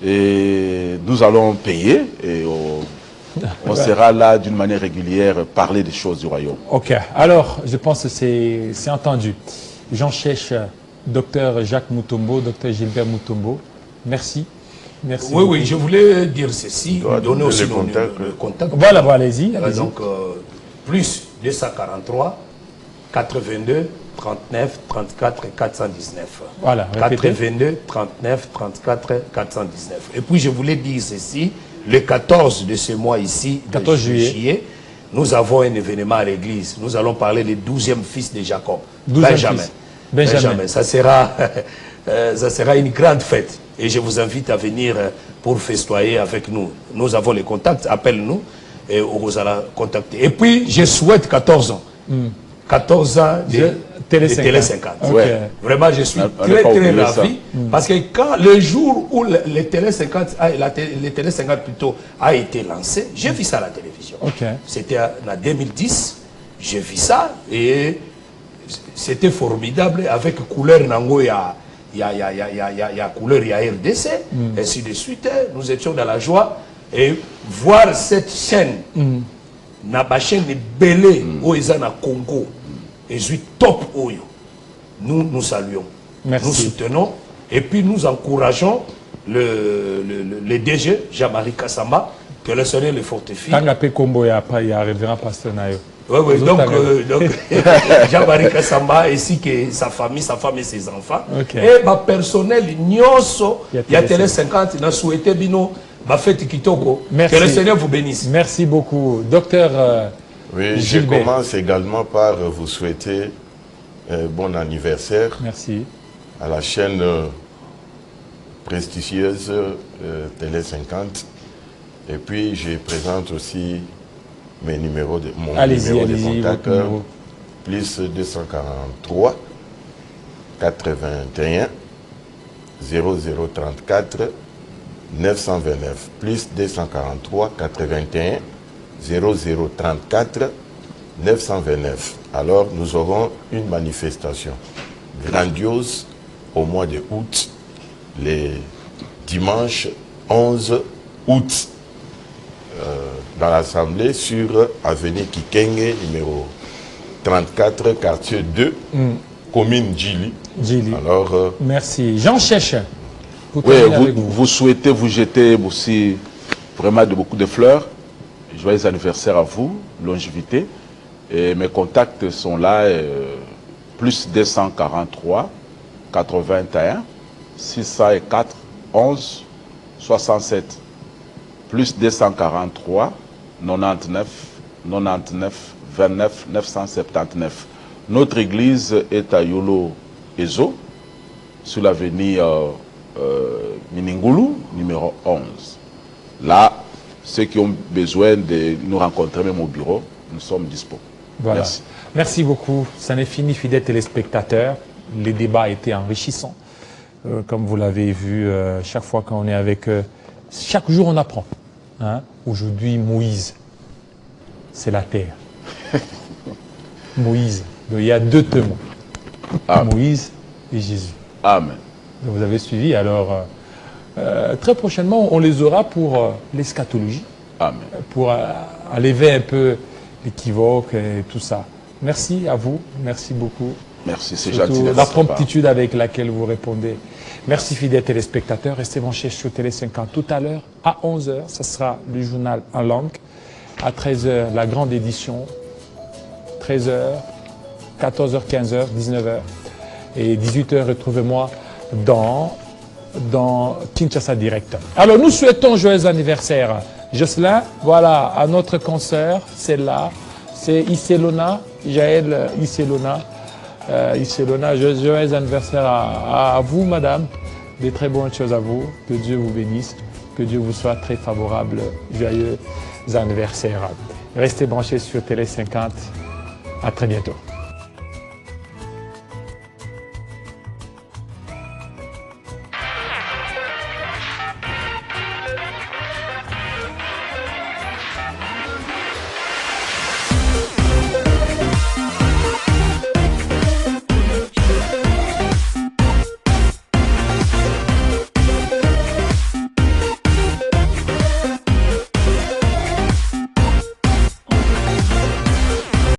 et nous allons payer, et on sera là d'une manière régulière, parler des choses du royaume. Ok, alors je pense que c'est entendu. Jean Chèche, docteur Jacques Moutombo, docteur Gilbert Moutombo, merci. Merci. Oui, oui, je voulais dire ceci, dois donner donner aussi le contact. le contact. Voilà, voilà, allez-y. Allez Donc, plus 243, 82, 39, 34, 419. Voilà, répétez. 82, 39, 34, 419. Et puis, je voulais dire ceci, le 14 de ce mois ici, 14 juillet, nous avons un événement à l'église. Nous allons parler du 12e fils de Jacob, 12e Benjamin. fils. Benjamin. Ça sera ça sera une grande fête. Et je vous invite à venir pour festoyer avec nous. Nous avons les contacts, appelle-nous et on vous allez contacter. Et puis, je souhaite 14 ans. 14 ans de Télé 50. Okay. Ouais. Vraiment, je suis très ravi. Parce que quand le jour où le Télé 50, le Télé 50 plutôt a été lancé, j'ai vu ça à la télévision. Okay. C'était en 2010. J'ai vu ça et c'était formidable avec couleur Nango, il y a couleur, il y a RDC, ainsi de suite. Nous étions dans la joie et voir cette chaîne, la chaîne belé où ils sont au Congo, et suis top Oyo. Nous saluons, merci. Nous soutenons et puis nous encourageons le DG Jean-Marie Kassamba, que le Seigneur le fortifie. Tant que Combo il y a révérend pasteur Nayo. Oui, donc Jean-Marie Kassamba ainsi que sa famille, sa femme et ses enfants. Okay. Et ma personnel, Nyonso, il y a Télé 50, n'a souhaité bino, ma fête Kitoko. Que le Seigneur vous bénisse. Merci beaucoup. Docteur oui, je commence également par vous souhaiter bon anniversaire. Merci. À la chaîne prestigieuse Télé 50. Et puis, je présente aussi mes numéros de numéro de contact, plus 243 81 0034 929, plus 243 81 0034 929. Alors, nous aurons une manifestation grandiose au mois de août, les dimanches 11 août. Dans l'Assemblée sur avenue Kikenge, numéro 34, quartier 2, commune Djili. Alors, merci. Jean Chèche. Oui, vous souhaitez vous jeter aussi vraiment beaucoup de fleurs. Joyeux anniversaire à vous, longévité. Et mes contacts sont là, plus 243 81 604 11 67. Plus 243 99 99 29 979. Notre église est à Yolo Ezo, sur l'avenue Miningulu, numéro 11. Là, ceux qui ont besoin de nous rencontrer même au bureau, nous sommes dispo. Voilà. Merci. Merci beaucoup. Ça n'est fini, fidèles téléspectateurs. Les débats étaient enrichissants. Comme vous l'avez vu, chaque fois qu'on est avec eux, chaque jour on apprend. Hein? Aujourd'hui, Moïse, c'est la terre. Moïse. Donc, il y a deux témoins. Moïse et Jésus. Amen. Donc, vous avez suivi. Alors, très prochainement, on les aura pour l'eschatologie. Amen. Pour enlever un peu l'équivoque et tout ça. Merci à vous. Merci beaucoup. Merci, c'est Surtout gentil. la promptitude avec laquelle vous répondez. Merci fidèles téléspectateurs. Restez branchés sur Télé 50 tout à l'heure. À 11h, ce sera le journal en langue. À 13h, la grande édition. 13h, 14h, 15h, 19h. Et 18h, retrouvez-moi dans Kinshasa Direct. Alors, nous souhaitons joyeux anniversaire. Jocelyn, voilà, à notre concert, c'est là. C'est Iselona, Jaël Iselona. Iselona, joyeux anniversaire à vous, madame. Des très bonnes choses à vous. Que Dieu vous bénisse. Que Dieu vous soit très favorable. Joyeux anniversaire. Restez branchés sur Télé 50. À très bientôt.